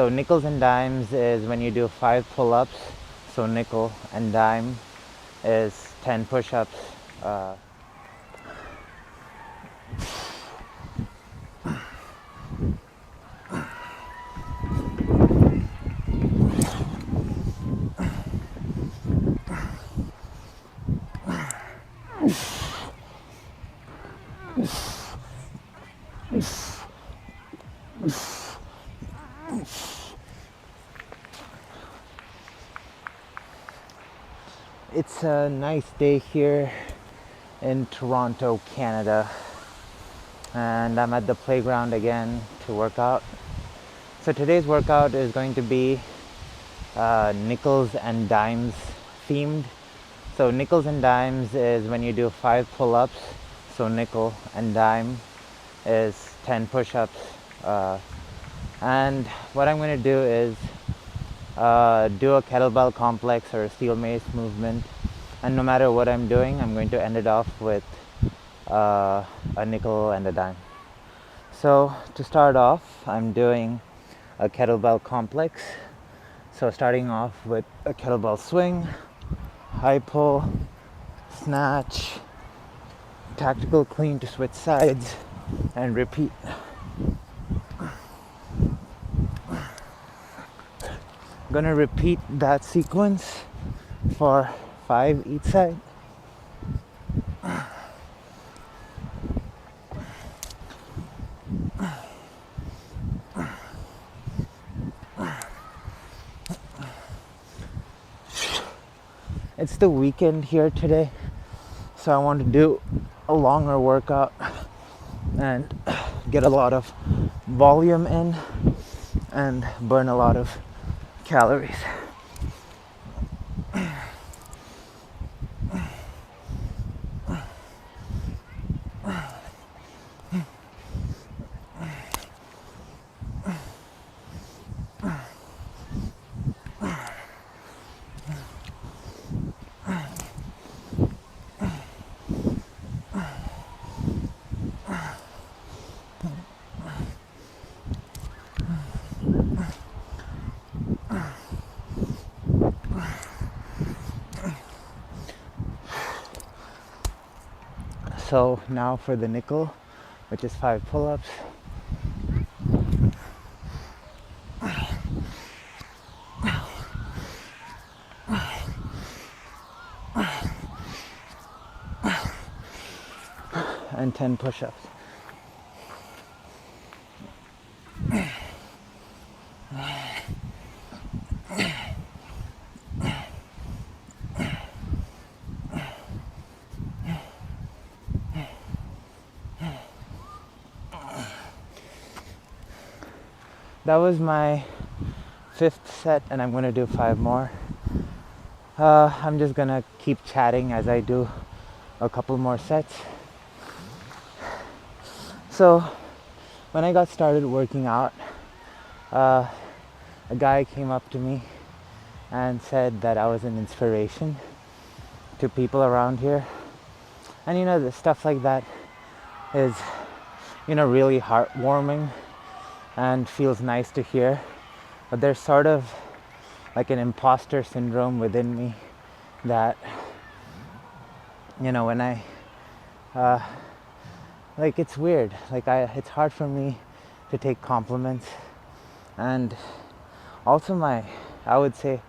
So nickels and dimes is when you do 5 pull-ups. So nickel and dime is 10 push-ups. It's a nice day here in Toronto, Canada, and I'm at the playground again to work out. So today's workout is going to be nickels and dimes themed. So nickels and dimes is when you do 5 pull-ups. So nickel and dime is 10 push-ups. And what I'm going to do is do a kettlebell complex or a steel mace movement. And no matter what I'm doing, I'm going to end it off with a nickel and a dime. So to start off, I'm doing a kettlebell complex. So starting off with a kettlebell swing, high pull, snatch, tactical clean to switch sides, and repeat. I'm gonna repeat that sequence for 5 each side. It's the weekend here today, so I want to do a longer workout and get a lot of volume in and burn a lot of calories. So now for the nickel, which is 5 pull-ups. And 10 push-ups. That was my 5th set, and I'm going to do 5 more. I'm just going to keep chatting as I do a couple more sets. So when I got started working out, a guy came up to me and said that I was an inspiration to people around here. And the stuff like that is, really heartwarming and feels nice to hear. But there's sort of like an imposter syndrome within me that, when I, it's weird. It's hard for me to take compliments. And also I would say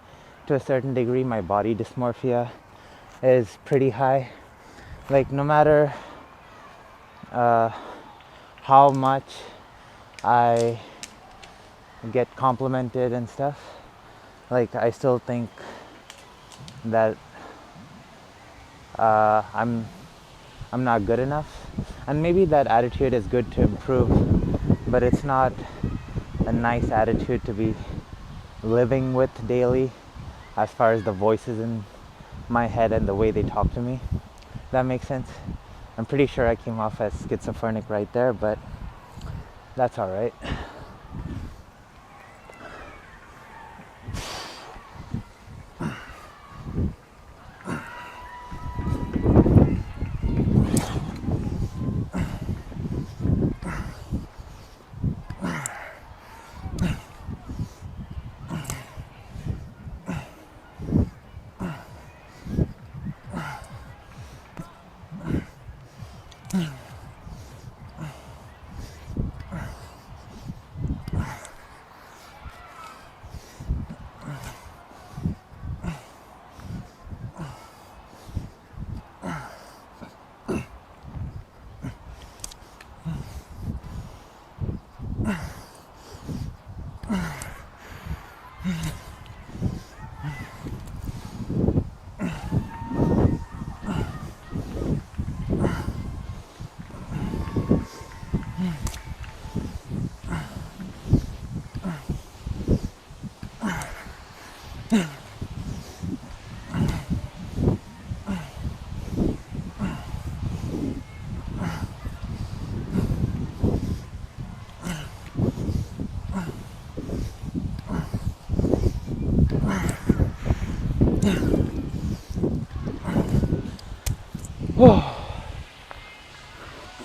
to a certain degree, my body dysmorphia is pretty high. No matter how much I get complimented and stuff, I still think that I'm not good enough. And maybe that attitude is good to improve, but it's not a nice attitude to be living with daily, as far as the voices in my head and the way they talk to me. That makes sense? I'm pretty sure I came off as schizophrenic right there, but that's all right.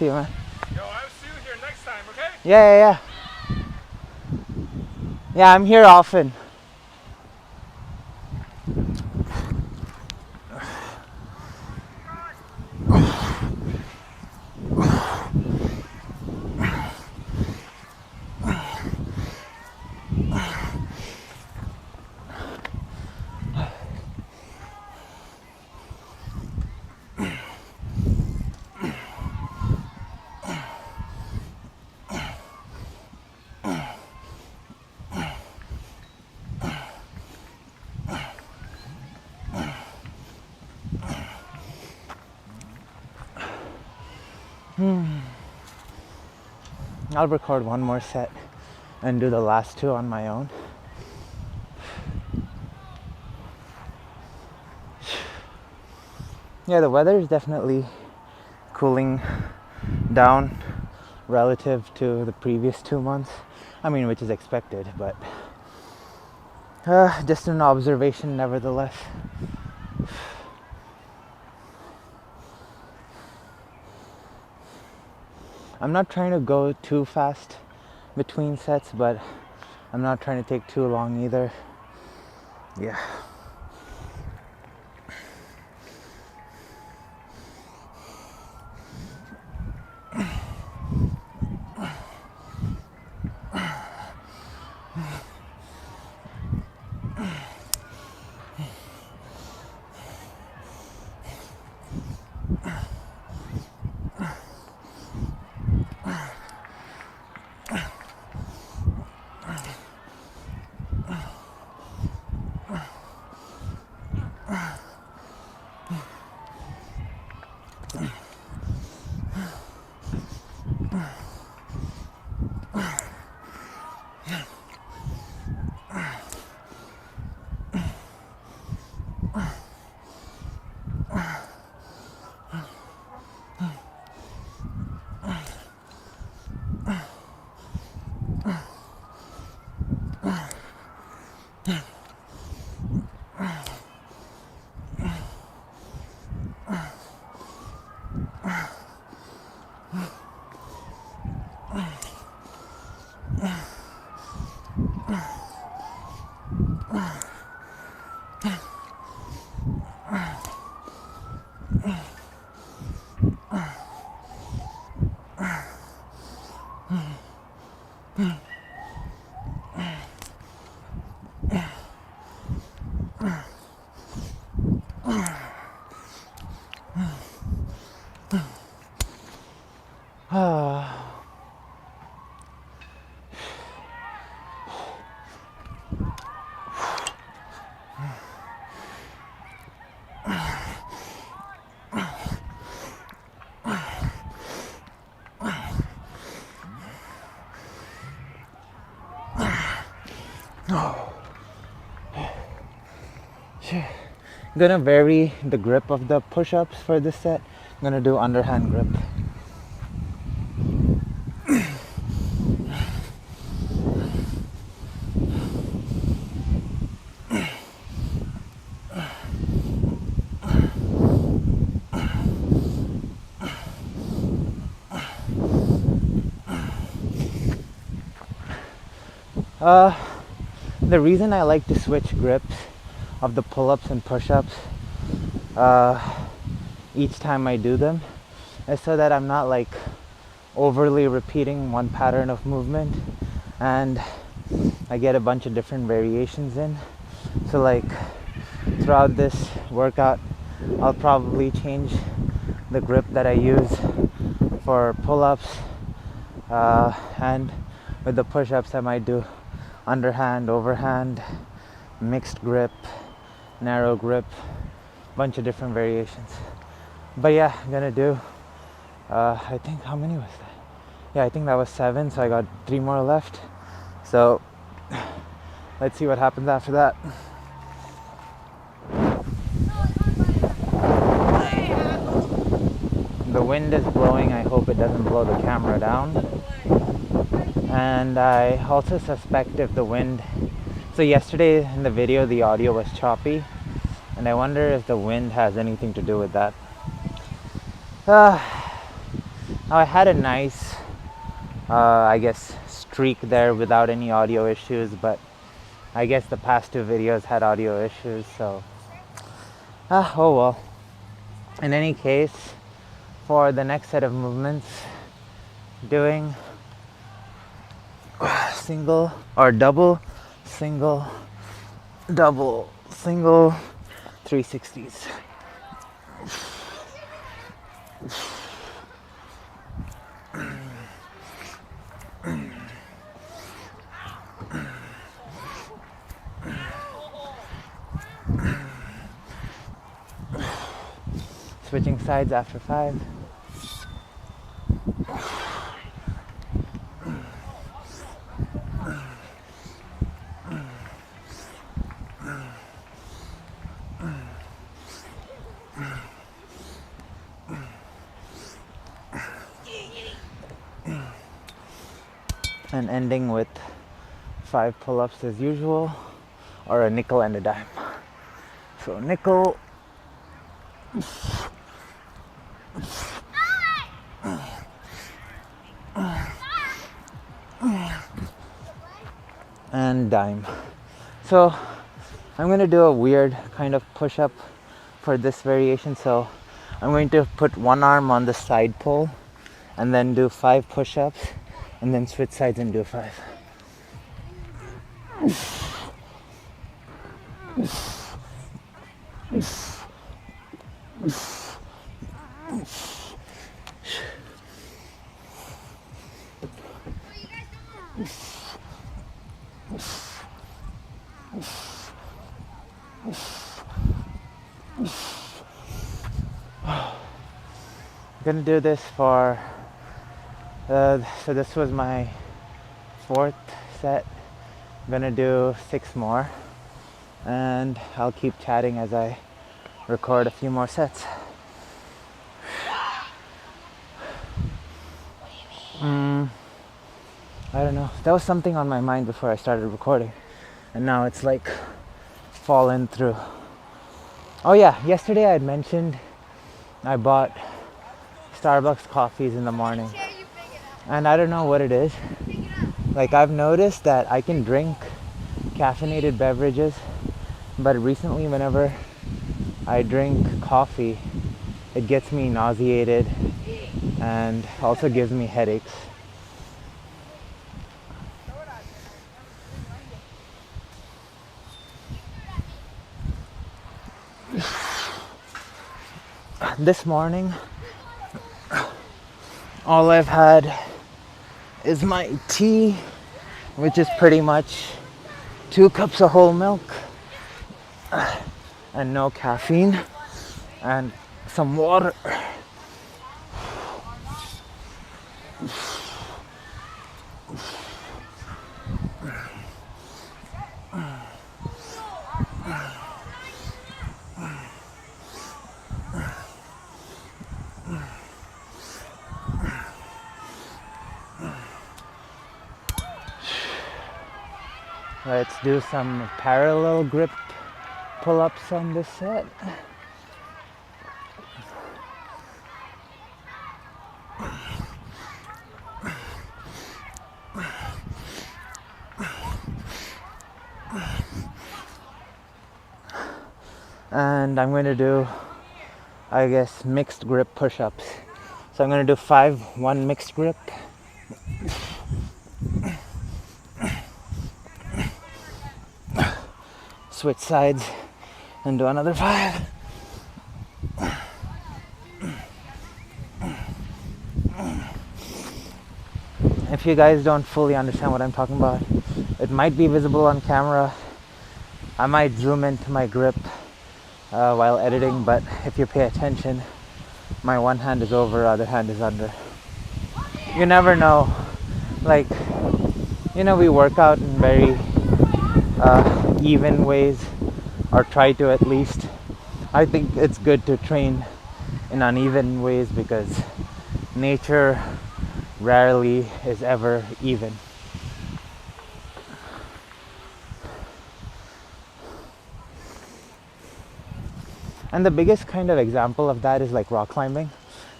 you, man. Yo, I'll see you here next time, okay? Yeah. Yeah, I'm here often. I'll record one more set and do the last two on my own. Yeah, the weather is definitely cooling down relative to the previous 2 months. I mean, which is expected, but just an observation nevertheless. I'm not trying to go too fast between sets, but I'm not trying to take too long either. Yeah. I'm gonna vary the grip of the push-ups for this set. I'm gonna do underhand grip. The reason I like to switch grips of the pull-ups and push-ups each time I do them is so that I'm not like overly repeating one pattern of movement, and I get a bunch of different variations in. So like throughout this workout, I'll probably change the grip that I use for pull-ups, and with the push-ups I might do underhand, overhand, mixed grip, narrow grip, bunch of different variations. But yeah, I'm gonna do I think, how many was that? Yeah, I think that was 7, so I got 3 more left. So let's see what happens after that. The wind is blowing. I hope it doesn't blow the camera down. And I also suspect if the wind, so yesterday in the video the audio was choppy, and I wonder if the wind has anything to do with that. Now I had a nice, I guess, streak there without any audio issues, but I guess the past two videos had audio issues, so oh well. In any case, for the next set of movements, doing single or double, single, double, single, 360s. Switching sides after 5. And ending with 5 pull-ups as usual, or a nickel and a dime. So nickel, and dime. So I'm going to do a weird kind of push-up for this variation. So I'm going to put one arm on the side pull and then do 5 push-ups and then switch sides and do 5. I'm gonna do this for so this was my 4th set. I'm gonna do 6 more, and I'll keep chatting as I record a few more sets. I don't know, that was something on my mind before I started recording, and now it's like fallen through. Oh yeah, yesterday I had mentioned I bought Starbucks coffees in the morning, and I don't know what it is. Like, I've noticed that I can drink caffeinated beverages, but recently whenever I drink coffee, it gets me nauseated and also gives me headaches. This morning, all I've had is my tea, which is pretty much 2 cups of whole milk and no caffeine, and some water. Let's do some parallel grip pull-ups on this set. And I'm going to do, I guess, mixed grip push-ups. So I'm going to do 5, 1 mixed grip. Switch sides and do another 5. If you guys don't fully understand what I'm talking about, it might be visible on camera. I might zoom into my grip while editing, but if you pay attention, my one hand is over, other hand is under. You never know. Like, we work out in very even ways, or try to at least. I think it's good to train in uneven ways because nature rarely is ever even. And the biggest kind of example of that is like rock climbing.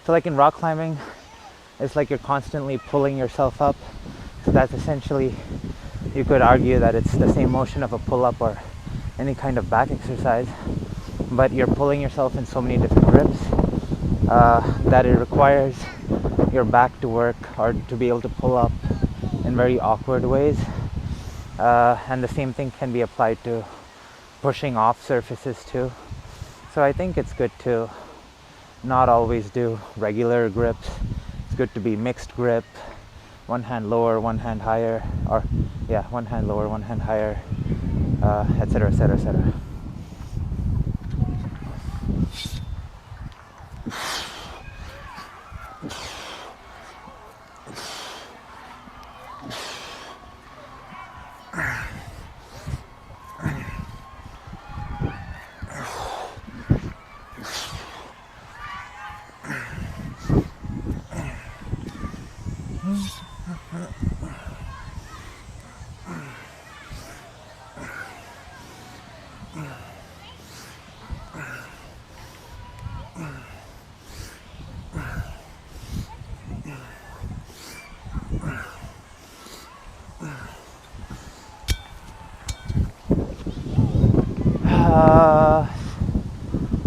So like in rock climbing, It's like you're constantly pulling yourself up. So that's essentially, you could argue that it's the same motion of a pull-up or any kind of back exercise, but you're pulling yourself in so many different grips that it requires your back to work or to be able to pull up in very awkward ways. And the same thing can be applied to pushing off surfaces too. So I think it's good to not always do regular grips. It's good to be mixed grip, one hand lower, one hand higher, or one hand lower, one hand higher, etc., etc., etc.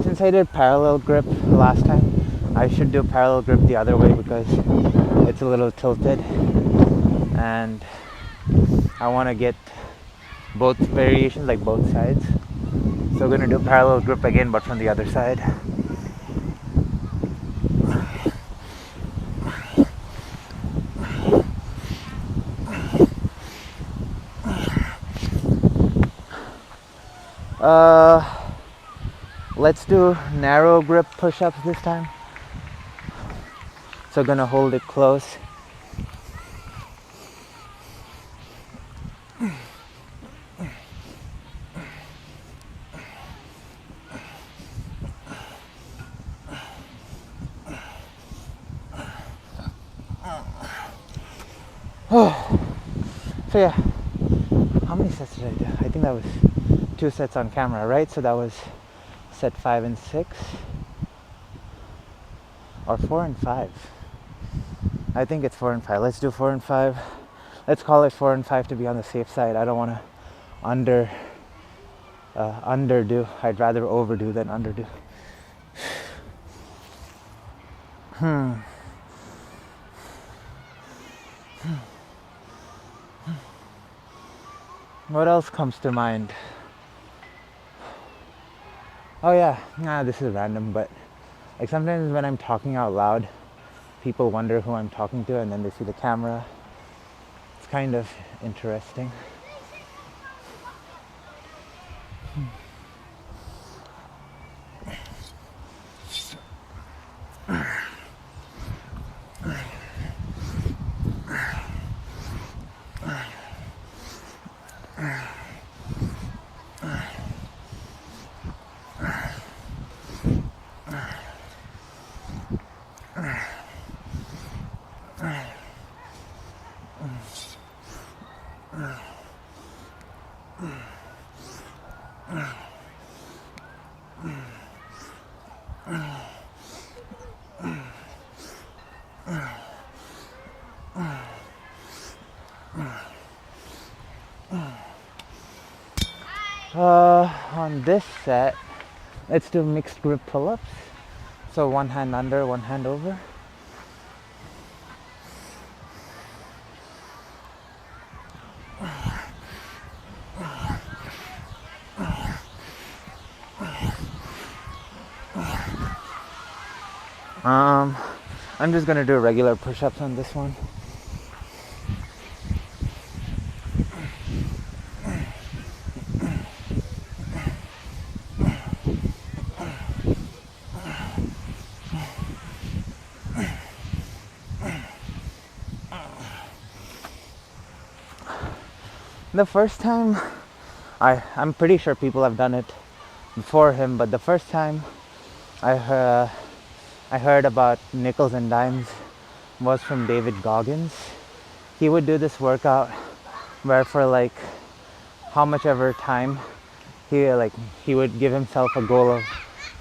Since I did parallel grip last time, I should do parallel grip the other way because it's a little tilted and I want to get both variations, like both sides. So we're going to do parallel grip again, but from the other side. Let's do narrow grip push-ups this time. So gonna hold it close. So yeah, how many sets did I do? I think that was 2 sets on camera, right? So that was set 5 and 6, or 4 and 5. I think it's 4 and 5. Let's do 4 and 5. Let's call it 4 and 5 to be on the safe side. I don't want to underdo. I'd rather overdo than underdo. What else comes to mind? Oh yeah, this is random, but like sometimes when I'm talking out loud, people wonder who I'm talking to and then they see the camera. It's kind of interesting. On this set, let's do mixed grip pull-ups. So one hand under, one hand over. I'm just gonna do regular push-ups on this one. The first time, I'm pretty sure people have done it before him, but the first time I heard about nickels and dimes was from David Goggins. He would do this workout where for like how much ever time he would give himself a goal of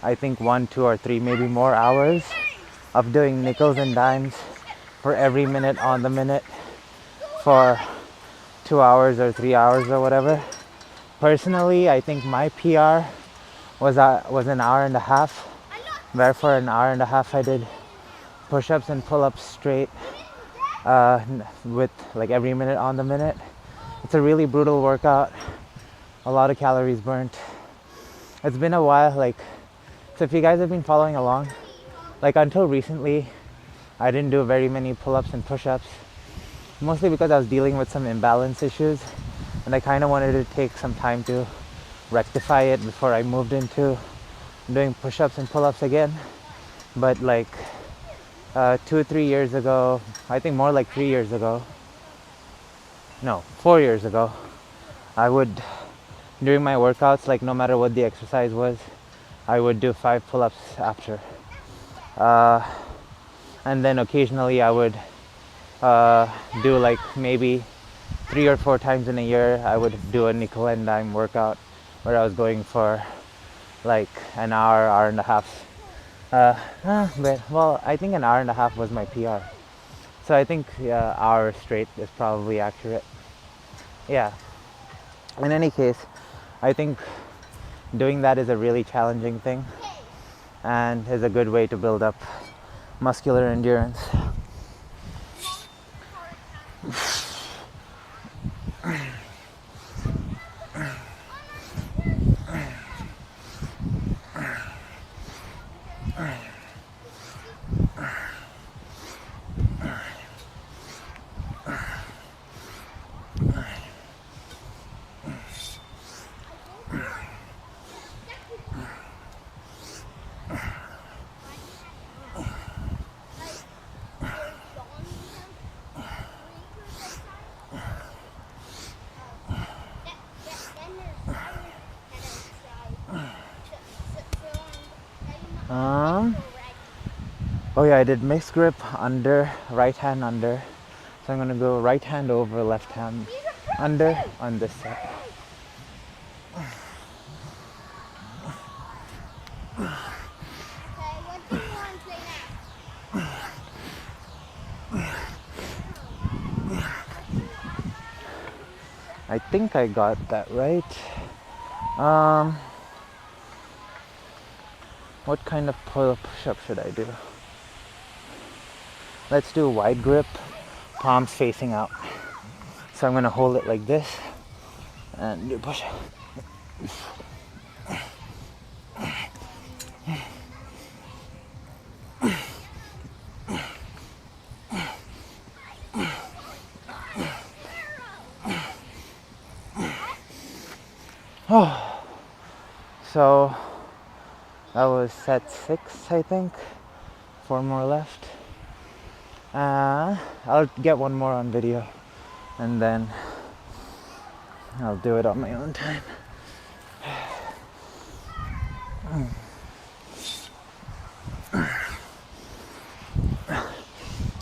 I think 1, 2, or 3, maybe more hours of doing nickels and dimes for every minute on the minute for 2 hours or 3 hours or whatever. Personally, I think my PR was an hour and a half, where for an hour and a half I did push-ups and pull-ups straight with like every minute on the minute. It's a really brutal workout, a lot of calories burnt. It's been a while, like, so if you guys have been following along, like until recently I didn't do very many pull-ups and push-ups, mostly because I was dealing with some imbalance issues and I kind of wanted to take some time to rectify it before I moved into doing push-ups and pull-ups again. But like 2 or 3 years ago, I think more like 3 years ago, no, 4 years ago, I would, during my workouts, like no matter what the exercise was, I would do 5 pull-ups after. And then occasionally I would do like maybe 3 or 4 times in a year, I would do a nickel and dime workout where I was going for like an hour, hour and a half. Well, I think an hour and a half was my PR. So I think hour straight is probably accurate. Yeah. In any case, I think doing that is a really challenging thing and is a good way to build up muscular endurance. Oh yeah, I did mixed grip under, right hand under. So I'm gonna go right hand over, left hand under on this side. I think I got that right. What kind of push-up should I do? Let's do wide grip, palms facing out. So I'm gonna hold it like this and do push-up. Oh, so that was set 6, I think. 4 more left. I'll get one more on video and then I'll do it on my own time.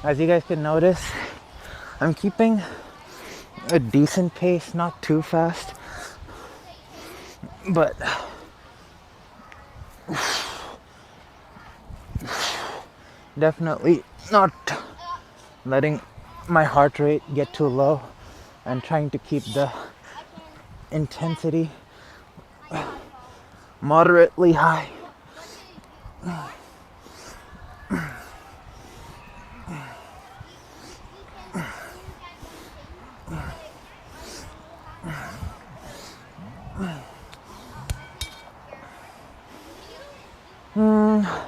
As you guys can notice, I'm keeping a decent pace, not too fast, but definitely not letting my heart rate get too low and trying to keep the intensity moderately high.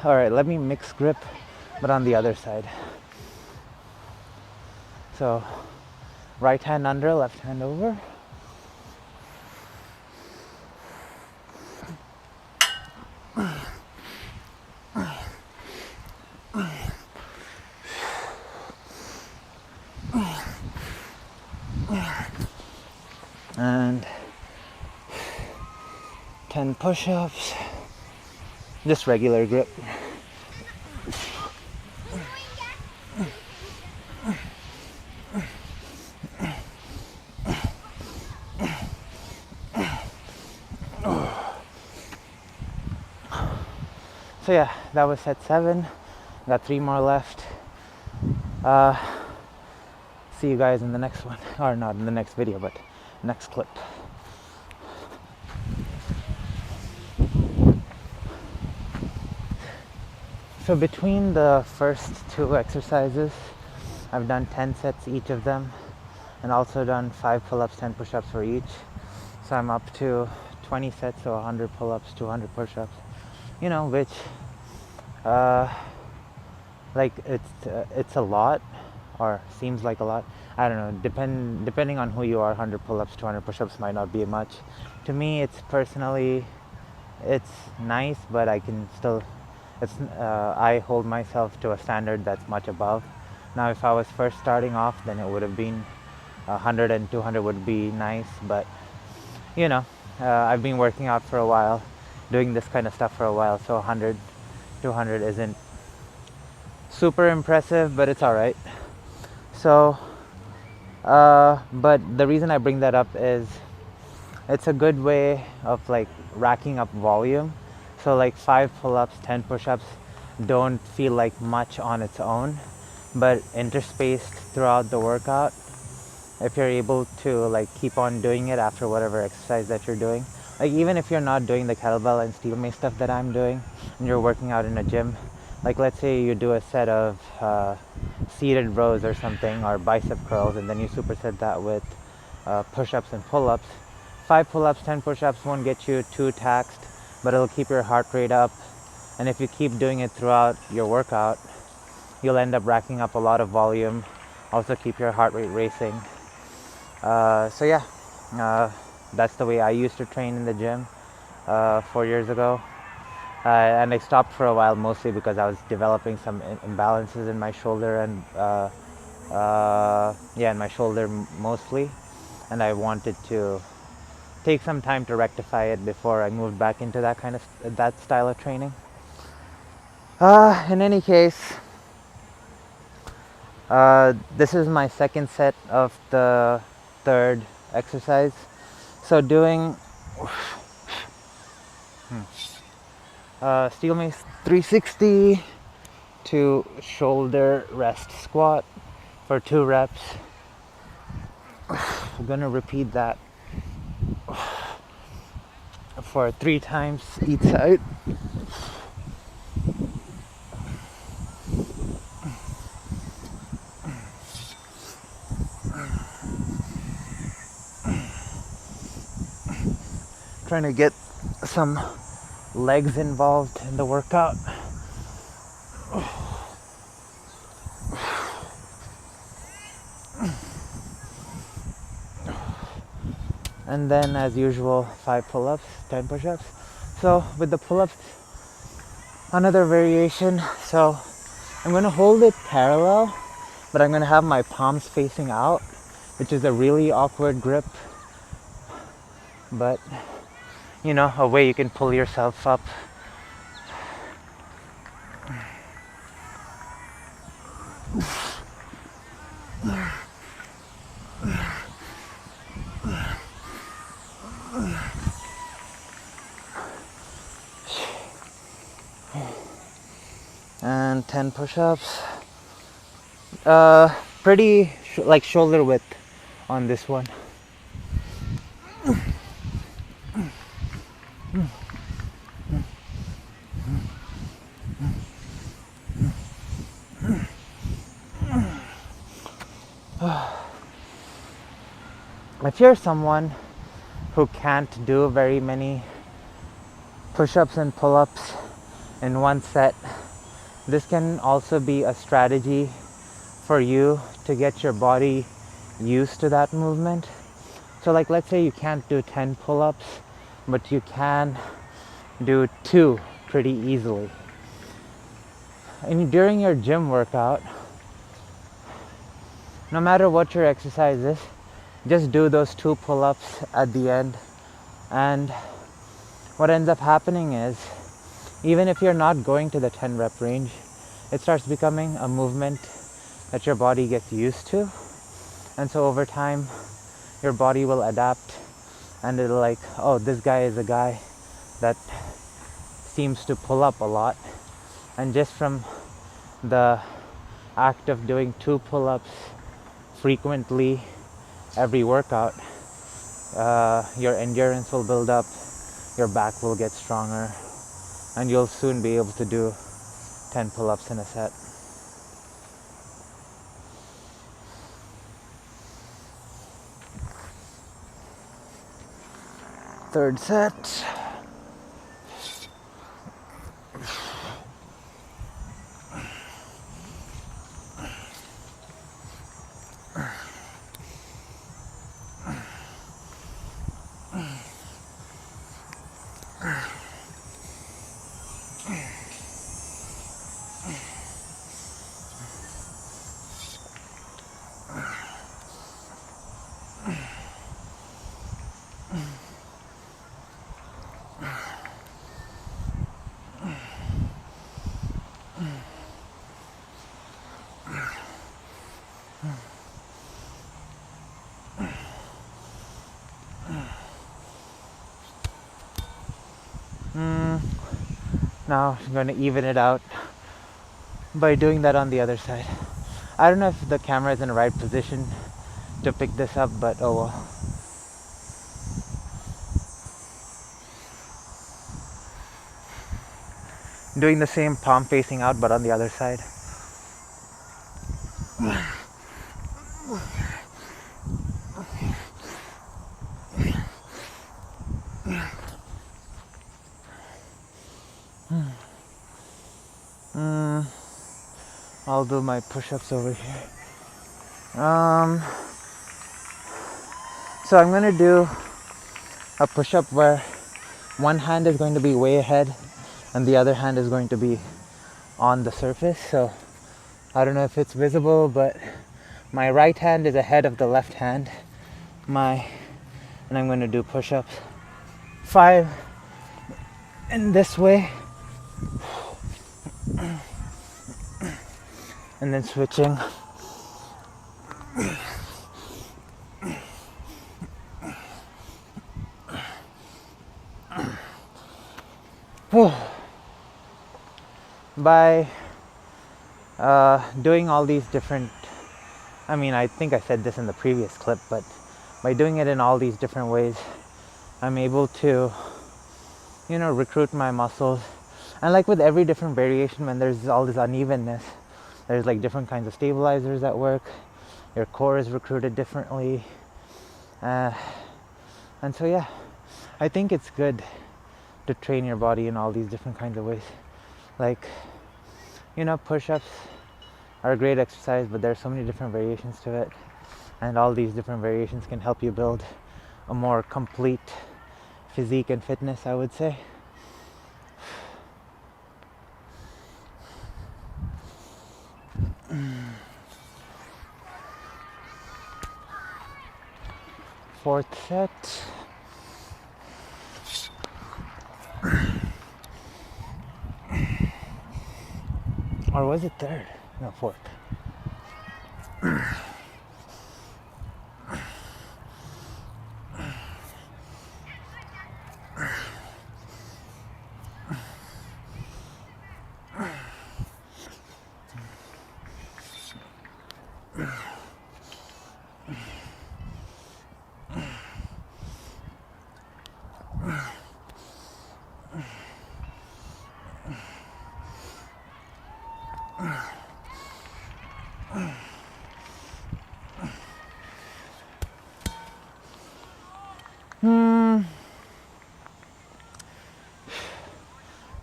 All right, let me mix grip, but on the other side. So, right hand under, left hand over. And 10 push-ups, just regular grip. So yeah, that was set 7. Got 3 more left. See you guys in the next one, or not in the next video, but next clip. So between the first two exercises, I've done 10 sets each of them, and also done 5 pull-ups, 10 push-ups for each. So I'm up to 20 sets, so 100 pull-ups, 200 push-ups, which like it's a lot, or seems like a lot. I don't know, depending on who you are, 100 pull-ups, 200 push-ups might not be much. To me, it's nice, but I can still, I hold myself to a standard that's much above. Now if I was first starting off, then it would have been 100 and 200 would be nice, but I've been working out for a while, doing this kind of stuff for a while, so 100, 200 isn't super impressive, but it's all right. So, but the reason I bring that up is it's a good way of like racking up volume. So like 5 pull-ups, 10 push-ups don't feel like much on its own, but interspaced throughout the workout, if you're able to like keep on doing it after whatever exercise that you're doing, like even if you're not doing the kettlebell and steel mace stuff that I'm doing, and you're working out in a gym, like let's say you do a set of seated rows or something, or bicep curls, and then you superset that with push-ups and pull-ups. 5 pull-ups, 10 push-ups won't get you too taxed, but it'll keep your heart rate up, and if you keep doing it throughout your workout, you'll end up racking up a lot of volume, also keep your heart rate racing. So yeah, that's the way I used to train in the gym 4 years ago. And I stopped for a while, mostly because I was developing some imbalances in my shoulder and in my shoulder mostly, and I wanted to take some time to rectify it before I moved back into that style of training. In any case, this is my second set of the third exercise. So doing steel mace 360 to shoulder rest squat for 2 reps. We're gonna repeat that for 3 times each side. Trying to get some legs involved in the workout. And then as usual, 5 pull-ups, 10 push-ups. So with the pull-ups, another variation. So I'm going to hold it parallel, but I'm going to have my palms facing out, which is a really awkward grip, but a way you can pull yourself up. And 10 push-ups. Pretty like shoulder width on this one. If you're someone who can't do very many push-ups and pull-ups in one set, this can also be a strategy for you to get your body used to that movement. So like let's say you can't do 10 pull-ups, but you can do 2 pretty easily. And during your gym workout, no matter what your exercise is, just do those 2 pull-ups at the end. And what ends up happening is, even if you're not going to the 10 rep range, it starts becoming a movement that your body gets used to. And so over time, your body will adapt, and it'll like, oh, this guy is a guy that seems to pull up a lot. And just from the act of doing 2 pull-ups frequently every workout, your endurance will build up, your back will get stronger, and you'll soon be able to do 10 pull-ups in a set. Third set. Now I'm going to even it out by doing that on the other side. I don't know if the camera is in the right position to pick this up, but oh well. Doing the same palm facing out but on the other side. I'll do my push-ups over here. So I'm gonna do a push-up where one hand is going to be way ahead and the other hand is going to be on the surface. So I don't know if it's visible, but my right hand is ahead of the left hand. And I'm going to do push-ups 5 in this way, and then switching. By doing all these different, I think I said this in the previous clip, but by doing it in all these different ways, I'm able to, recruit my muscles. And like with every different variation, when there's all this unevenness, there's like different kinds of stabilizers that work. Your core is recruited differently. And so yeah, I think it's good to train your body in all these different kinds of ways. Like, push-ups are a great exercise, but there's so many different variations to it. And all these different variations can help you build a more complete physique and fitness, I would say. Fourth set. Or was it third? No, fourth.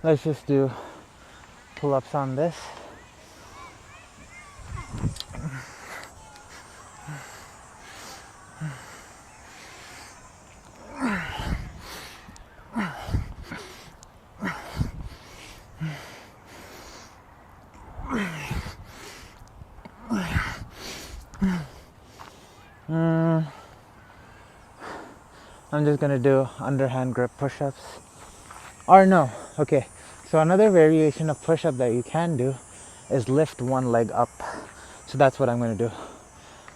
Let's just do pull-ups on this. I'm just gonna do underhand grip push-ups. Or no, okay. So another variation of push-up that you can do is lift one leg up. So that's what I'm gonna do.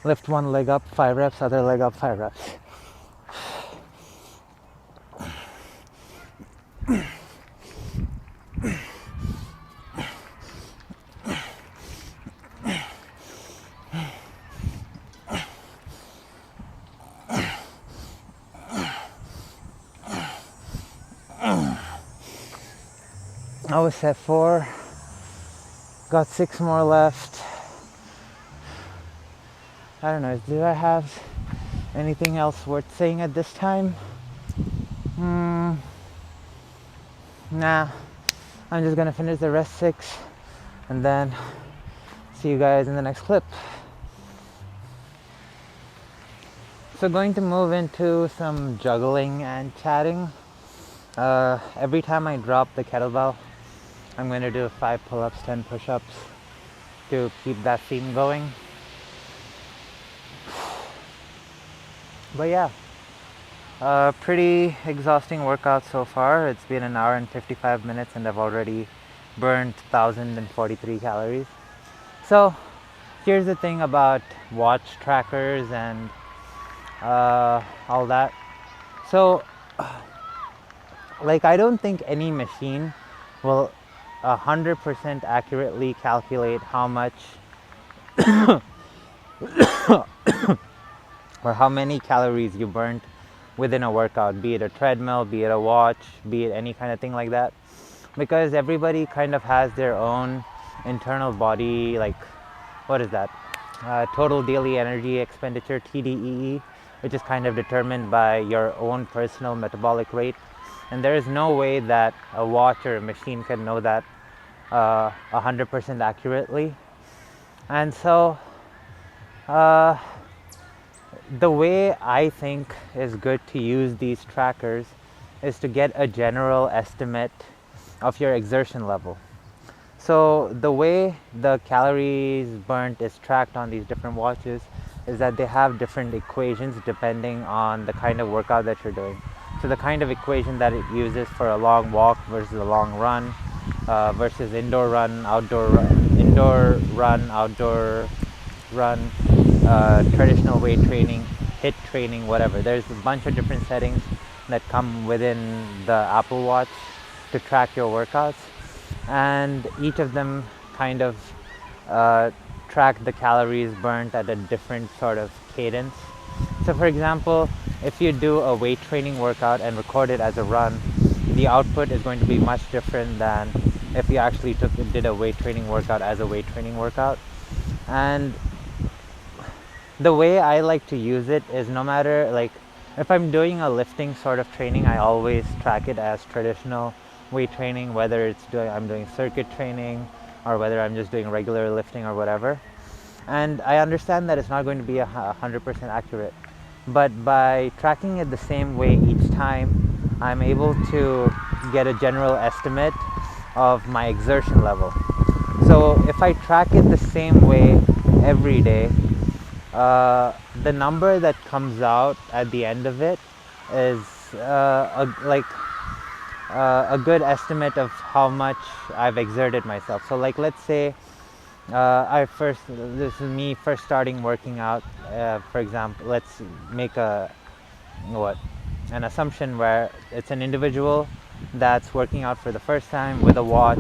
Lift one leg up, 5 reps, other leg up, 5 reps. I was at 4, got 6 more left. I don't know, do I have anything else worth saying at this time? Nah, I'm just gonna finish the rest 6 and then see you guys in the next clip. So going to move into some juggling and chatting. Every time I drop the kettlebell, I'm going to do 5 pull-ups, 10 push-ups to keep that theme going. But yeah, pretty exhausting workout so far. It's been an hour and 55 minutes and I've already burned 1,043 calories. So here's the thing about watch trackers and all that. So like, I don't think any machine will 100% accurately calculate how much or how many calories you burnt within a workout, be it a treadmill, be it a watch, be it any kind of thing like that, because everybody kind of has their own internal body, like, what is that, total daily energy expenditure, TDEE, which is kind of determined by your own personal metabolic rate. And there is no way that a watch or a machine can know that 100% accurately. And so the way I think is good to use these trackers is to get a general estimate of your exertion level. So the way the calories burnt is tracked on these different watches is that they have different equations depending on the kind of workout that you're doing. So the kind of equation that it uses for a long walk versus a long run, versus indoor run, outdoor run, traditional weight training, HIIT training, whatever. There's a bunch of different settings that come within the Apple Watch to track your workouts, and each of them kind of track the calories burnt at a different sort of cadence. So for example, if you do a weight training workout and record it as a run, the output is going to be much different than if you actually did a weight training workout as a weight training workout. And the way I like to use it is, no matter, like, if I'm doing a lifting sort of training, I always track it as traditional weight training, whether I'm doing circuit training or whether I'm just doing regular lifting or whatever. And I understand that it's not going to be 100% accurate, but by tracking it the same way each time, I'm able to get a general estimate of my exertion level. So if I track it the same way every day, the number that comes out at the end of it is a good estimate of how much I've exerted myself. So like, let's say this is me first starting working out. For example, let's make an assumption where it's an individual that's working out for the first time with a watch,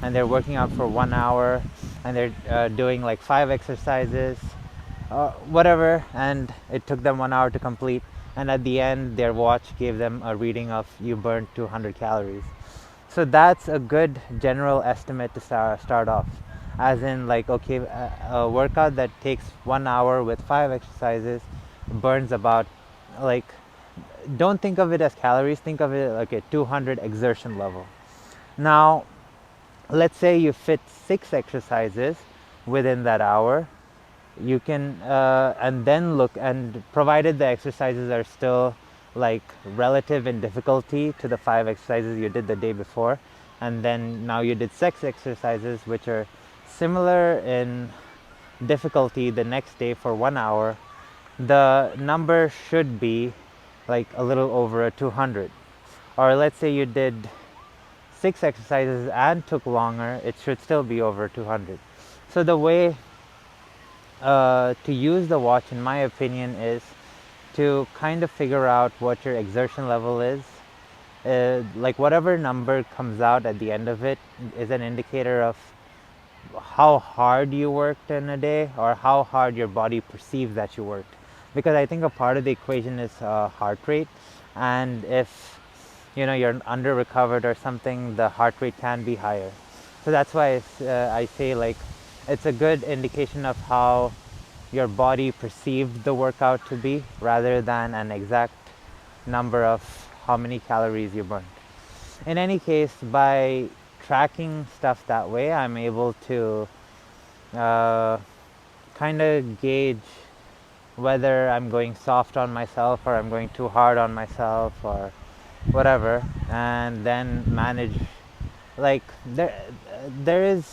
and they're working out for 1 hour, and they're doing like 5 exercises, whatever, and it took them 1 hour to complete, and at the end their watch gave them a reading of you burned 200 calories. So that's a good general estimate to start off, as in, like, okay, a workout that takes 1 hour with 5 exercises burns about, like, don't think of it as calories, think of it like a 200 exertion level. Now let's say you fit 6 exercises within that hour, you can and then look, and provided the exercises are still like relative in difficulty to the 5 exercises you did the day before, and then now you did 6 exercises which are similar in difficulty the next day for 1 hour, the number should be like a little over a 200. Or let's say you did 6 exercises and took longer, it should still be over 200. So the way to use the watch, in my opinion, is to kind of figure out what your exertion level is. Like, whatever number comes out at the end of it is an indicator of how hard you worked in a day, or how hard your body perceives that you worked. Because I think a part of the equation is heart rate, and if you're under recovered or something, the heart rate can be higher. So that's why I say, like, it's a good indication of how your body perceived the workout to be, rather than an exact number of how many calories you burned. In any case, by tracking stuff that way, I'm able to kind of gauge whether I'm going soft on myself or I'm going too hard on myself or whatever, and then manage. Like, there is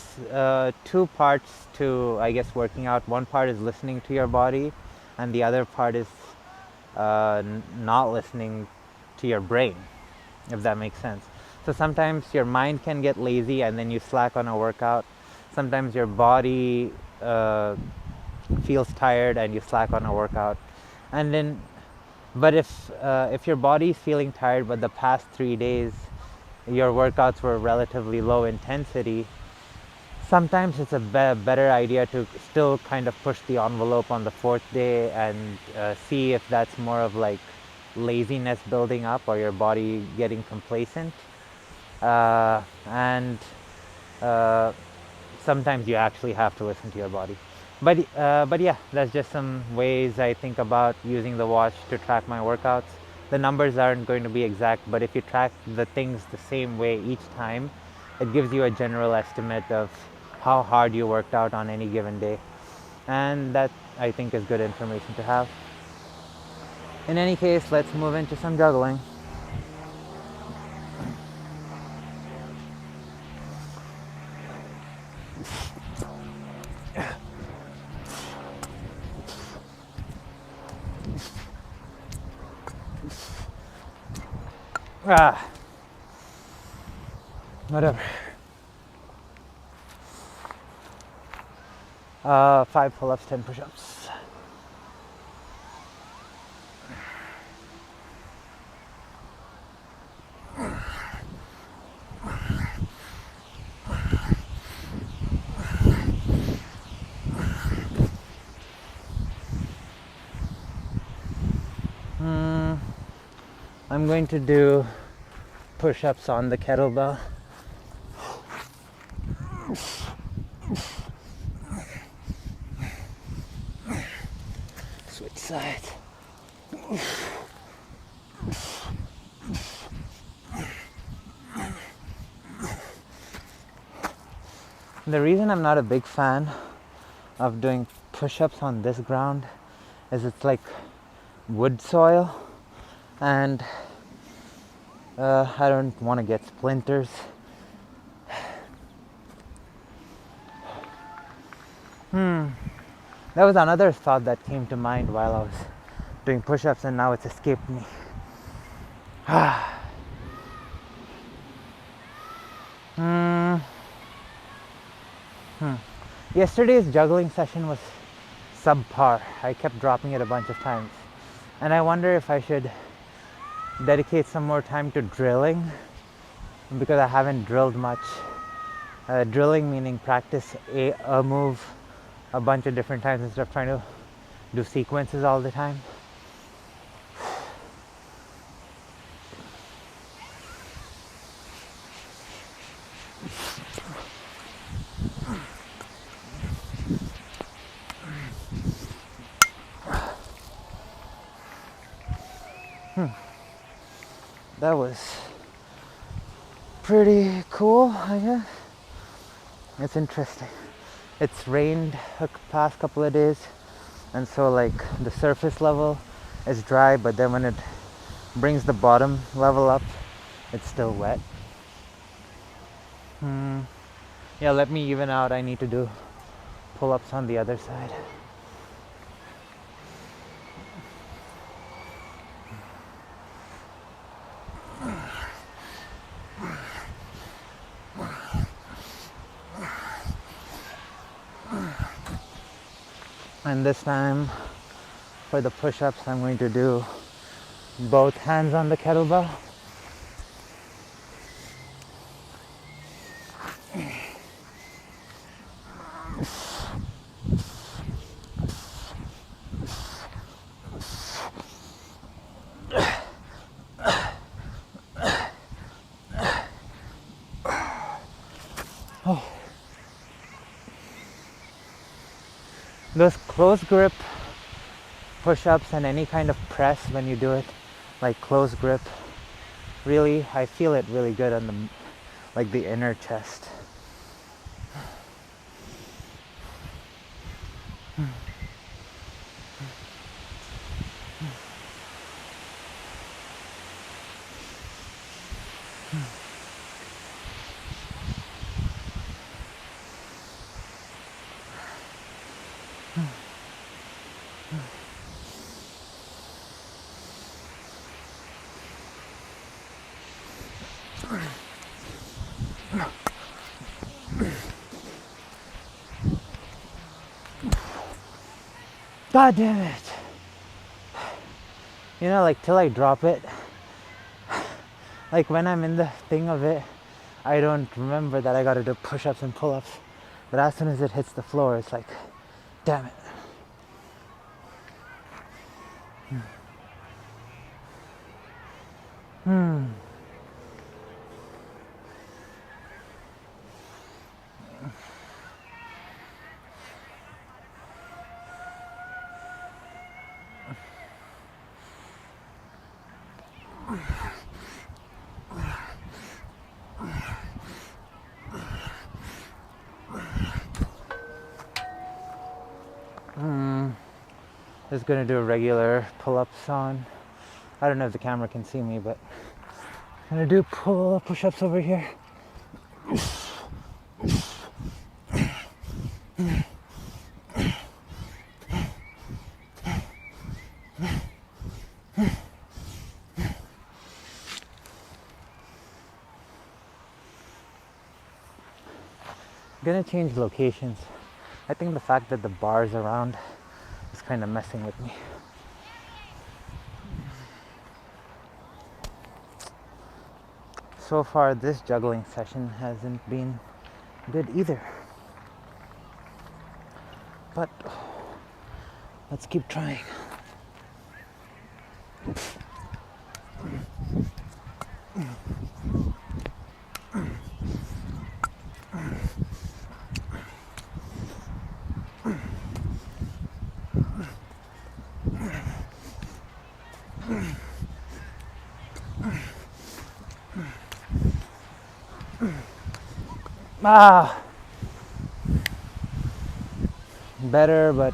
two parts to, I guess, working out. One part is listening to your body, and the other part is not listening to your brain, if that makes sense. So sometimes your mind can get lazy and then you slack on a workout. Sometimes your body feels tired and you slack on a workout. And then, but if your body's feeling tired, but the past 3 days your workouts were relatively low intensity, sometimes it's a better idea to still kind of push the envelope on the fourth day and see if that's more of like laziness building up or your body getting complacent. And sometimes you actually have to listen to your body. But yeah, that's just some ways I think about using the watch to track my workouts. The numbers aren't going to be exact, but if you track the things the same way each time, it gives you a general estimate of how hard you worked out on any given day. And that, I think, is good information to have. In any case, let's move into some juggling. Whatever. 5 pull-ups, 10 push-ups. I'm going to do push-ups on the kettlebell. Switch sides. The reason I'm not a big fan of doing push-ups on this ground is it's like wood soil, and I don't want to get splinters. That was another thought that came to mind while I was doing push-ups, and now it's escaped me. Yesterday's juggling session was subpar. I kept dropping it a bunch of times. And I wonder if I should dedicate some more time to drilling, because I haven't drilled much. Drilling meaning practice a move a bunch of different times instead of trying to do sequences all the time. That was pretty cool, I guess. It's interesting. It's rained the past couple of days, and so like the surface level is dry, but then when it brings the bottom level up, it's still wet. Yeah, let me even out. I need to do pull-ups on the other side. And this time for the push-ups, I'm going to do both hands on the kettlebell. Those close grip push-ups and any kind of press when you do it, like close grip, really, I feel it really good on the inner chest. God damn it. You know, like till I drop it, like when I'm in the thing of it, I don't remember that I gotta do push-ups and pull-ups. But as soon as it hits the floor, it's like, damn it. Just gonna do a regular pull-ups on. I don't know if the camera can see me, but I'm gonna do push-ups over here. I'm gonna change locations. I think the fact that the bar's around is kind of messing with me. So far, this juggling session hasn't been good either. But let's keep trying. Better, but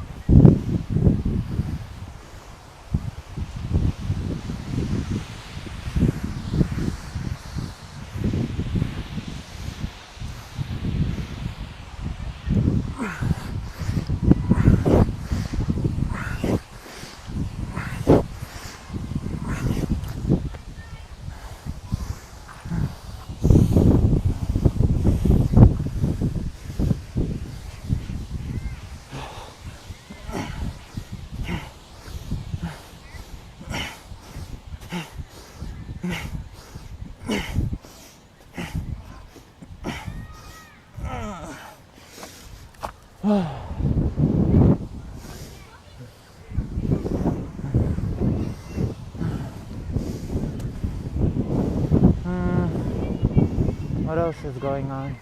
what else is going on?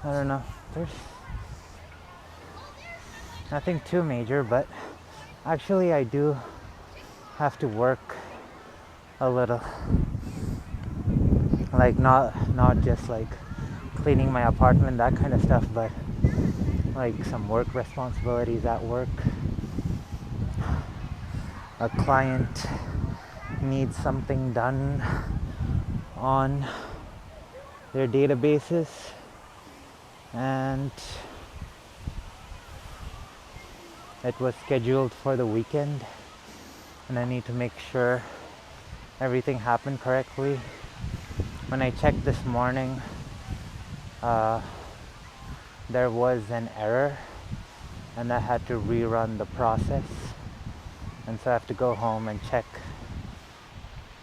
I don't know. There's nothing too major, but actually I do have to work a little. Like not just like cleaning my apartment, that kind of stuff, but like some work responsibilities at work. A client needs something done on their databases, and it was scheduled for the weekend, and I need to make sure everything happened correctly. When I checked this morning, there was an error and I had to rerun the process, and so I have to go home and check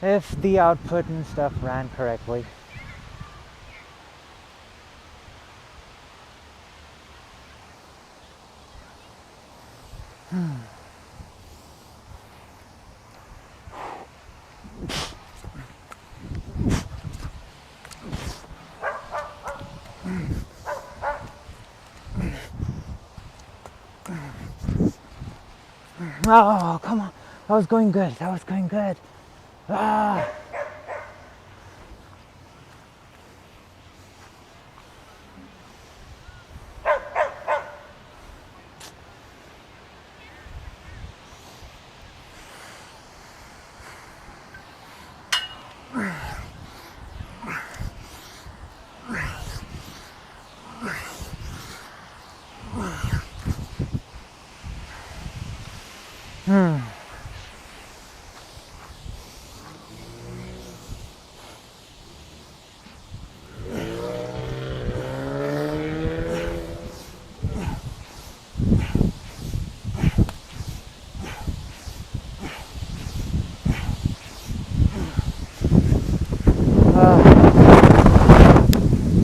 if the output and stuff ran correctly. Oh, come on. That was going good. That was going good. Ah.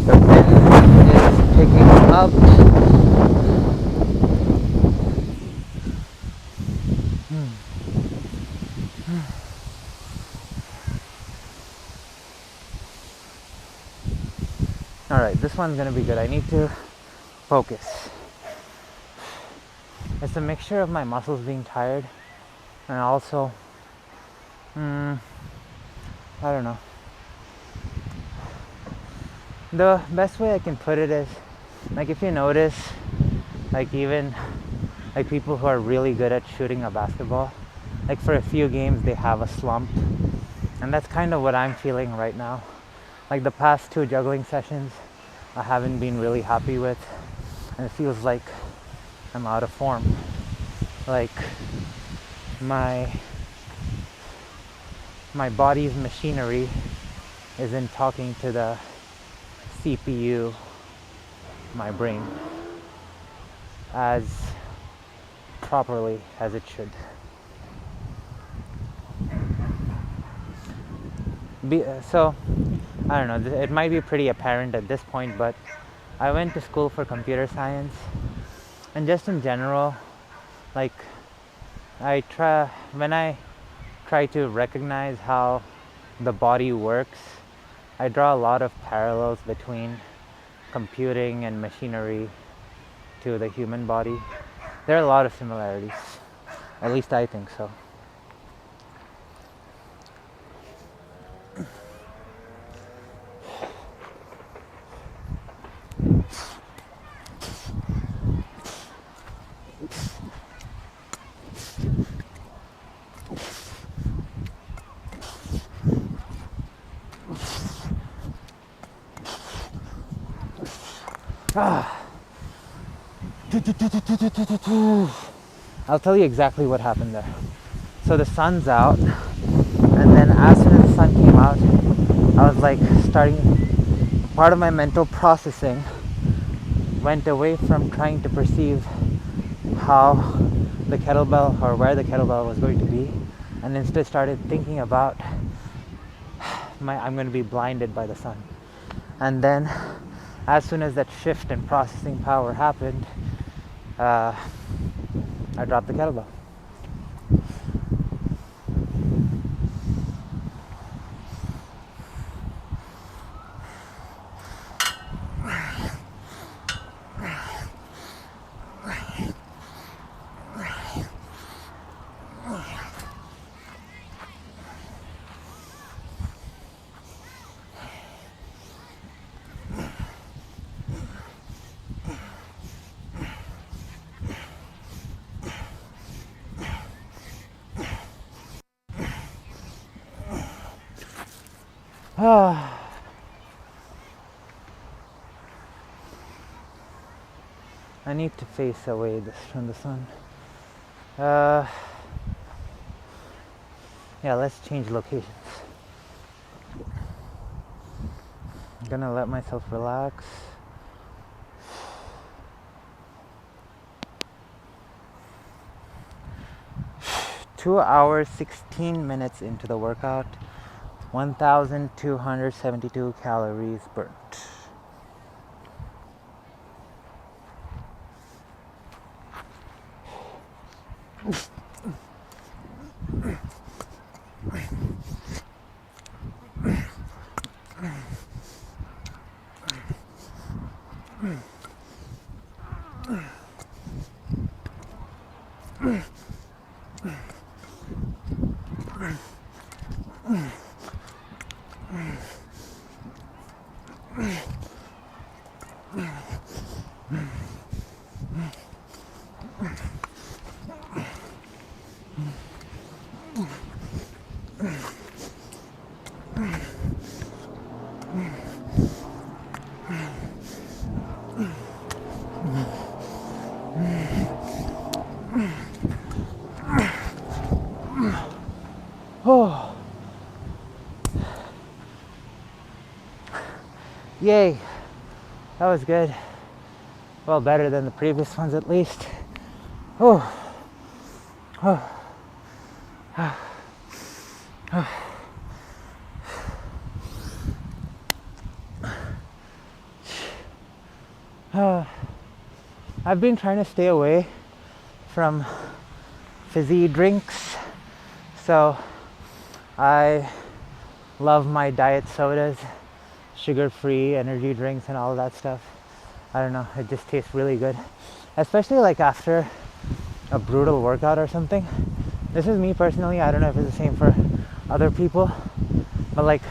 The wind is picking up. Alright, this one's gonna be good. I need to focus. It's a mixture of my muscles being tired and also, I don't know. The best way I can put it is, like, if you notice, like, even like people who are really good at shooting a basketball, like for a few games they have a slump, and that's kind of what I'm feeling right now. Like the past 2 juggling sessions I haven't been really happy with, and it feels like I'm out of form. Like my body's machinery isn't talking to the CPU, my brain, as properly as it should. So, I don't know, it might be pretty apparent at this point, but I went to school for computer science, and just in general, like, when I try to recognize how the body works, I draw a lot of parallels between computing and machinery to the human body. There are a lot of similarities. At least I think so. I'll tell you exactly what happened there. So the sun's out, and then as soon as the sun came out, I was like part of my mental processing went away from trying to perceive how the kettlebell or where the kettlebell was going to be, and instead started thinking about I'm going to be blinded by the sun. And then as soon as that shift in processing power happened, I dropped the kettlebell. I need to face away from the sun. Yeah, let's change locations. I'm gonna let myself relax. Two hours, 16 minutes into the workout, 1,272 calories burnt. Oh, yay, that was good. Well, better than the previous ones at least. Oh, I've been trying to stay away from fizzy drinks, so I love my diet sodas, sugar-free energy drinks and all that stuff. I don't know, it just tastes really good, especially like after a brutal workout or something. This is me personally, I don't know if it's the same for other people, but like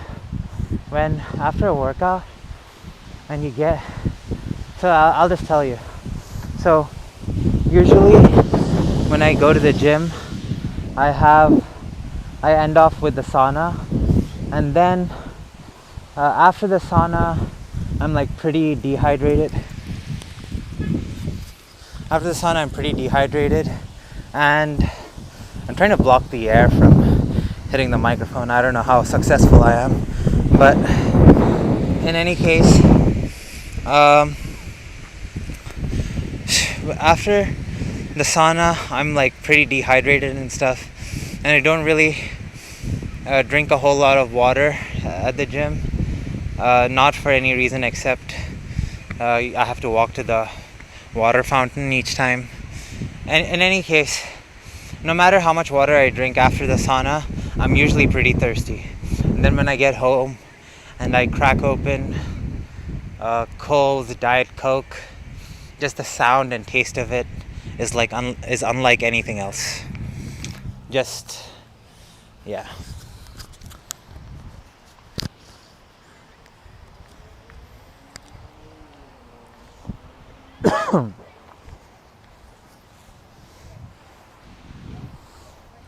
when after a workout and you get, so I'll just tell you. So usually when I go to the gym, I end off with the sauna, and then after the sauna I'm like pretty dehydrated. After the sauna I'm pretty dehydrated, and I'm trying to block the air from hitting the microphone. I don't know how successful I am, but in any case, after the sauna I'm like pretty dehydrated and stuff, and I don't really drink a whole lot of water at the gym, not for any reason except I have to walk to the water fountain each time. And in any case, no matter how much water I drink after the sauna, I'm usually pretty thirsty. And then when I get home and I crack open Cole's Diet Coke, just the sound and taste of it is like is unlike anything else. Just, yeah. All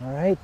right.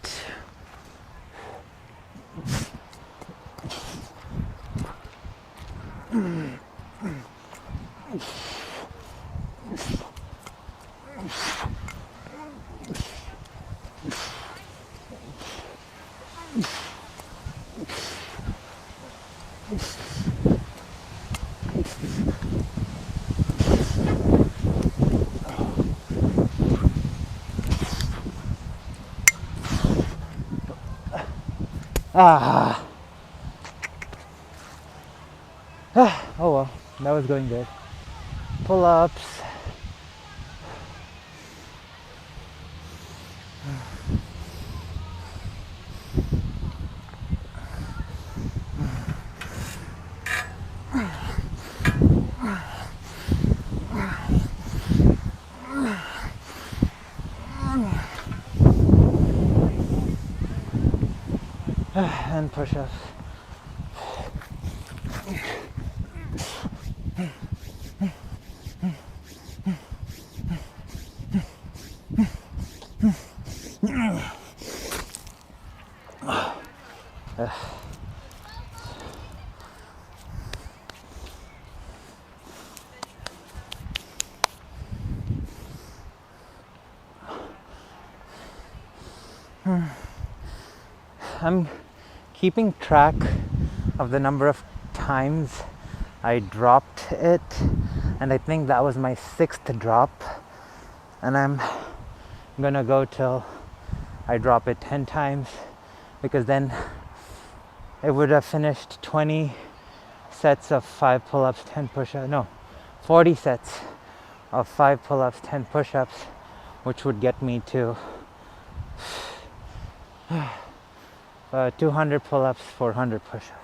Oh well, that was going good. Pull-ups. And push-ups. I'm keeping track of the number of times I dropped it, and I think that was my 6th drop, and I'm gonna go till I drop it 10 times, because then it would have finished 20 sets of 5 pull-ups, 10 push-ups, no, 40 sets of 5 pull-ups, 10 push-ups, which would get me to 200 pull-ups, 400 push-ups.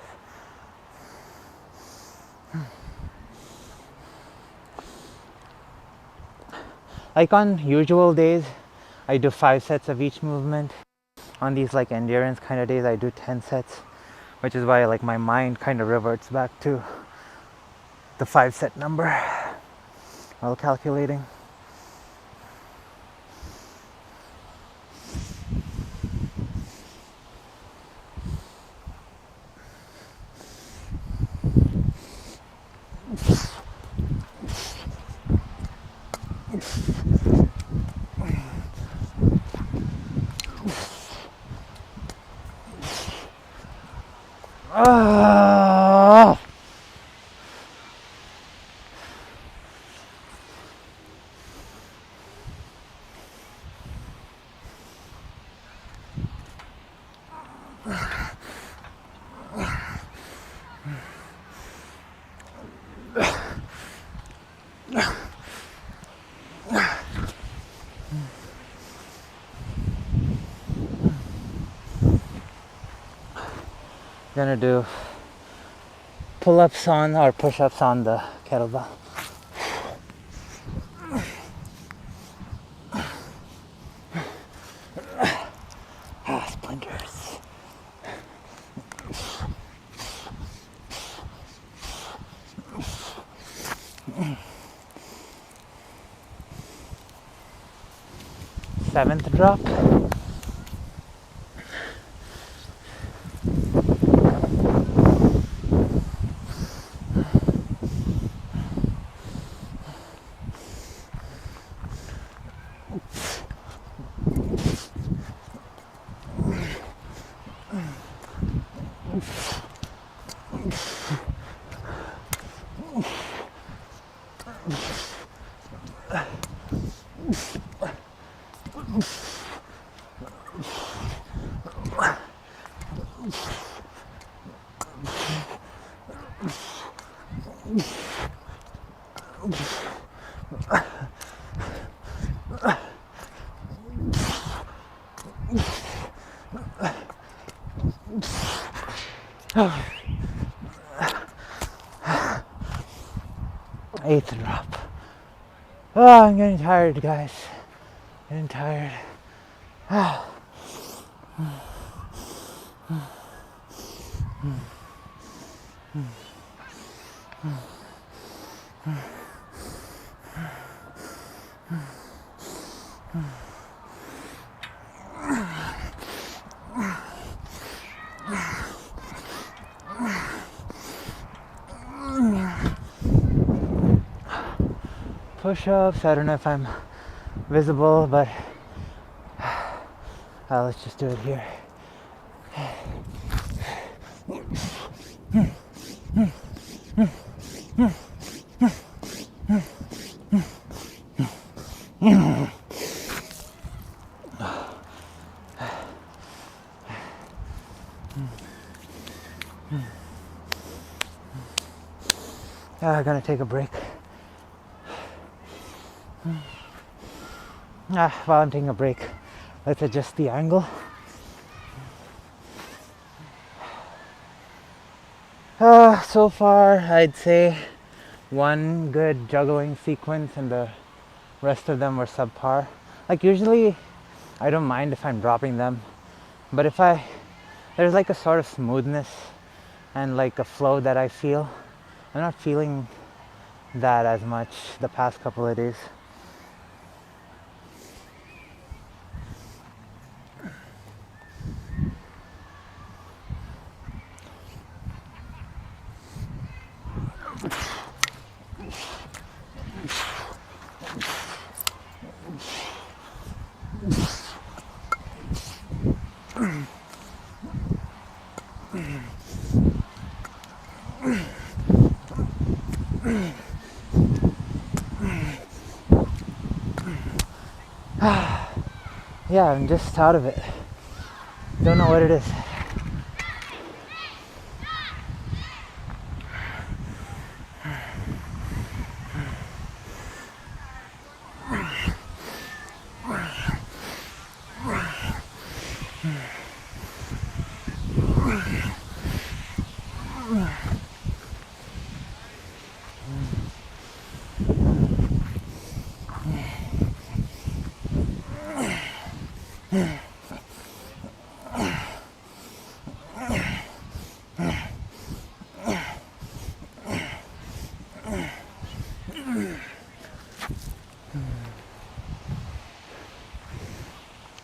Like on usual days, I do 5 sets of each movement. On these like endurance kind of days, I do 10 sets, which is why like my mind kind of reverts back to the 5-set number while calculating. Oh! Gonna do pull-ups on or push-ups on the kettlebell. Splinters. Seventh drop. Eighth drop. Oh, I'm getting tired, guys. Getting tired. Push-ups. I don't know if I'm visible, but let's just do it here. I'm gonna take a break. While I'm taking a break, let's adjust the angle. So far, I'd say one good juggling sequence and the rest of them were subpar. Like usually, I don't mind if I'm dropping them, but there's like a sort of smoothness and like a flow that I feel. I'm not feeling that as much the past couple of days. Yeah, I'm just out of it. Don't know what it is.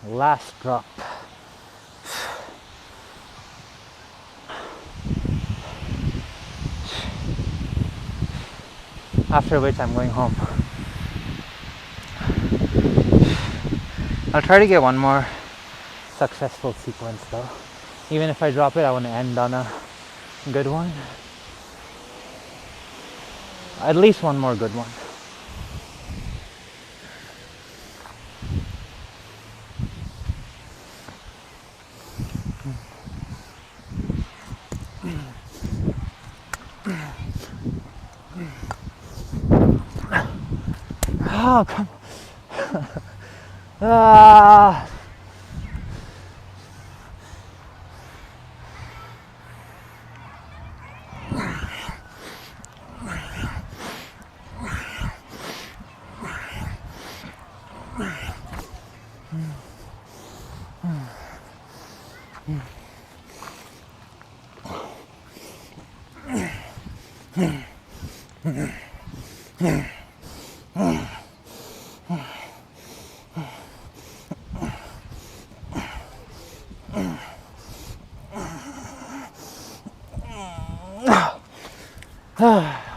Last drop. After which I'm going home. I'll try to get one more successful sequence though. Even if I drop it, I want to end on a good one. At least one more good one. Oh, come on. Ah.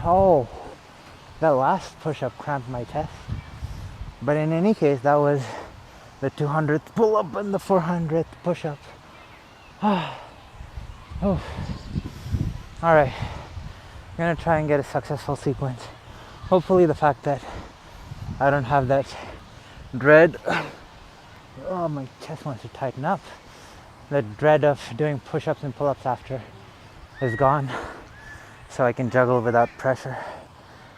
Oh, that last push-up cramped my chest. But in any case, that was the 200th pull-up and the 400th push-up. Oh. Alright, I'm gonna try and get a successful sequence. Hopefully the fact that I don't have that dread, oh, my chest wants to tighten up. The dread of doing push-ups and pull-ups after is gone. So I can juggle without pressure.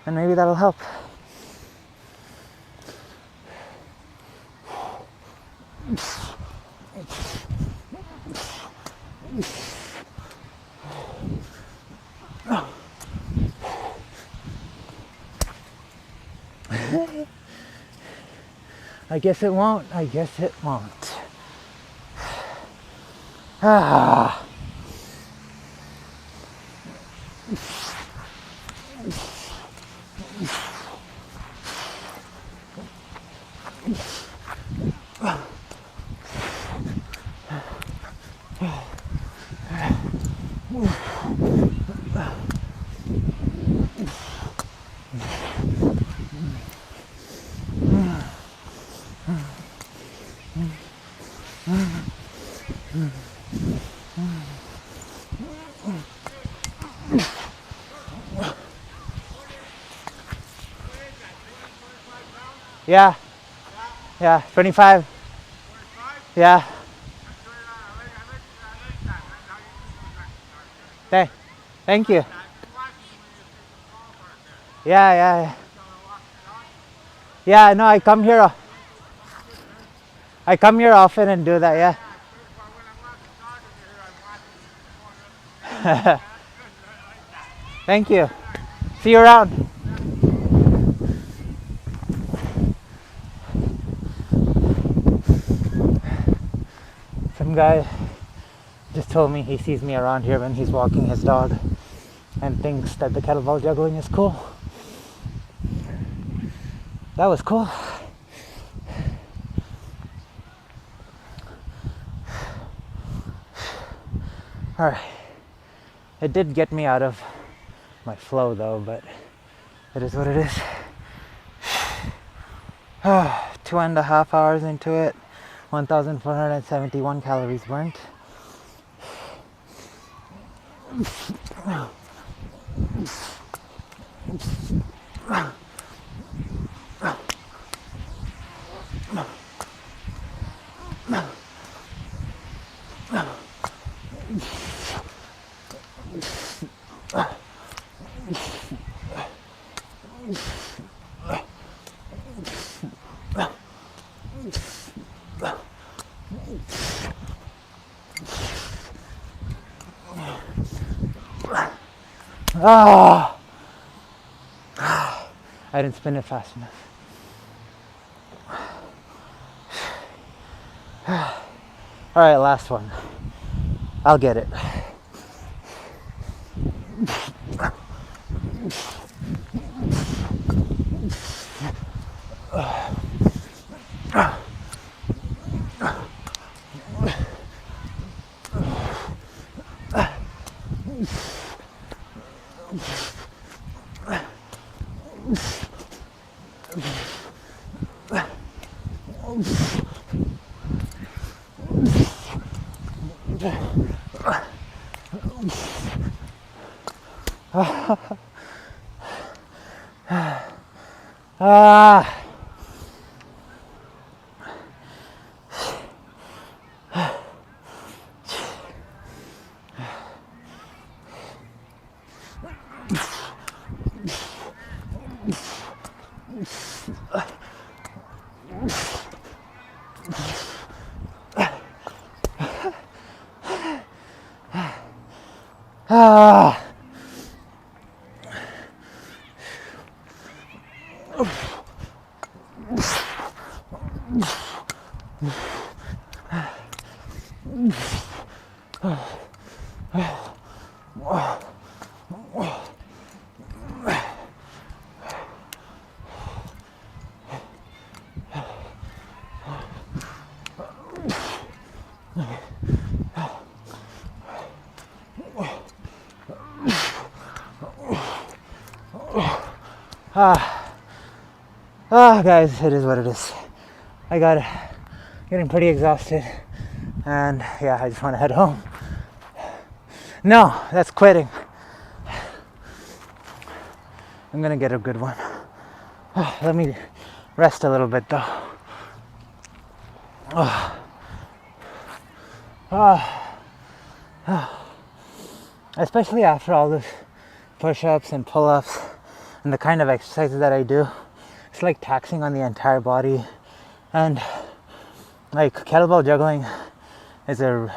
And maybe that'll help. I guess it won't. I guess it won't. Ah. Yeah. Yeah, 25. 25? Yeah. Thank you. Yeah. Yeah, no, I come here often and do that, yeah. Thank you. See you around. Some guy just told me he sees me around here when he's walking his dog and thinks that the kettlebell juggling is cool. That was cool. Alright. It did get me out of my flow though, but it is what it is. 2.5 hours into it, 1,471 calories burnt. Ah! I didn't spin it fast enough. Alright, last one. I'll get it. Guys, it is what it is. I got getting pretty exhausted, and yeah, I just want to head home. No, that's quitting. I'm gonna get a good one. Let me rest a little bit though. Especially after all those push-ups and pull-ups and the kind of exercises that I do, it's like taxing on the entire body. And like kettlebell juggling is a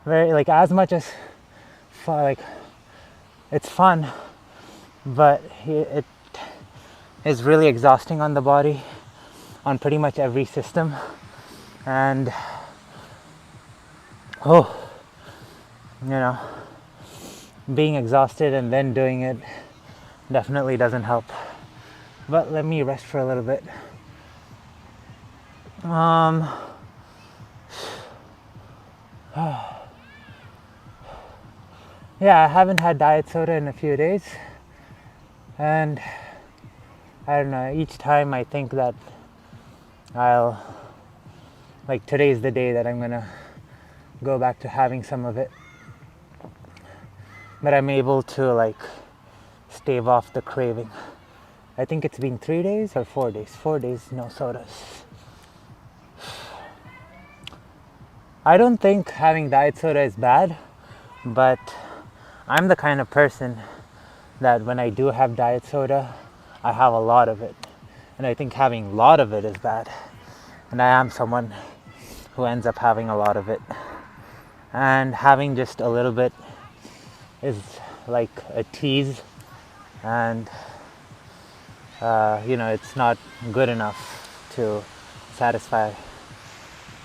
very, like, as much as like it's fun, but it is really exhausting on the body, on pretty much every system. And being exhausted and then doing it definitely doesn't help. But let me rest for a little bit. Yeah, I haven't had diet soda in a few days, and I don't know, each time I think that today's the day that I'm gonna go back to having some of it, but I'm able to stave off the craving. I think it's been 3 days or 4 days. 4 days, no sodas. I don't think having diet soda is bad, but I'm the kind of person that when I do have diet soda, I have a lot of it. And I think having a lot of it is bad. And I am someone who ends up having a lot of it. And having just a little bit is like a tease, and it's not good enough to satisfy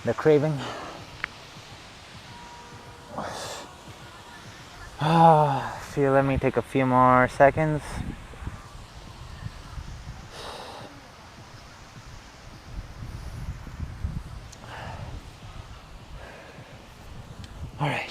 the craving. Let me take a few more seconds. All right.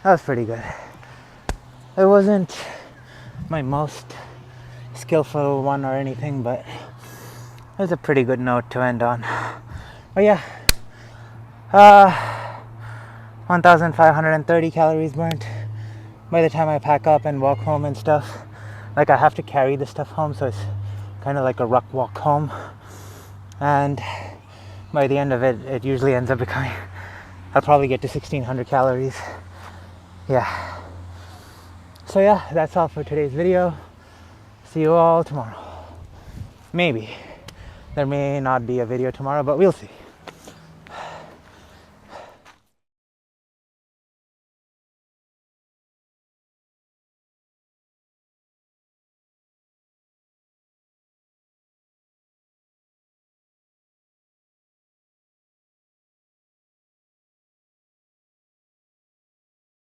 That was pretty good. It wasn't my most skillful one or anything, but it was a pretty good note to end on. But yeah, 1,530 calories burnt by the time I pack up and walk home and stuff. Like, I have to carry the stuff home, so it's kind of like a ruck walk home. And by the end of it, it usually ends up becoming, I'll probably get to 1,600 calories. Yeah. So yeah, that's all for today's video. See you all tomorrow. Maybe. There may not be a video tomorrow, but we'll see.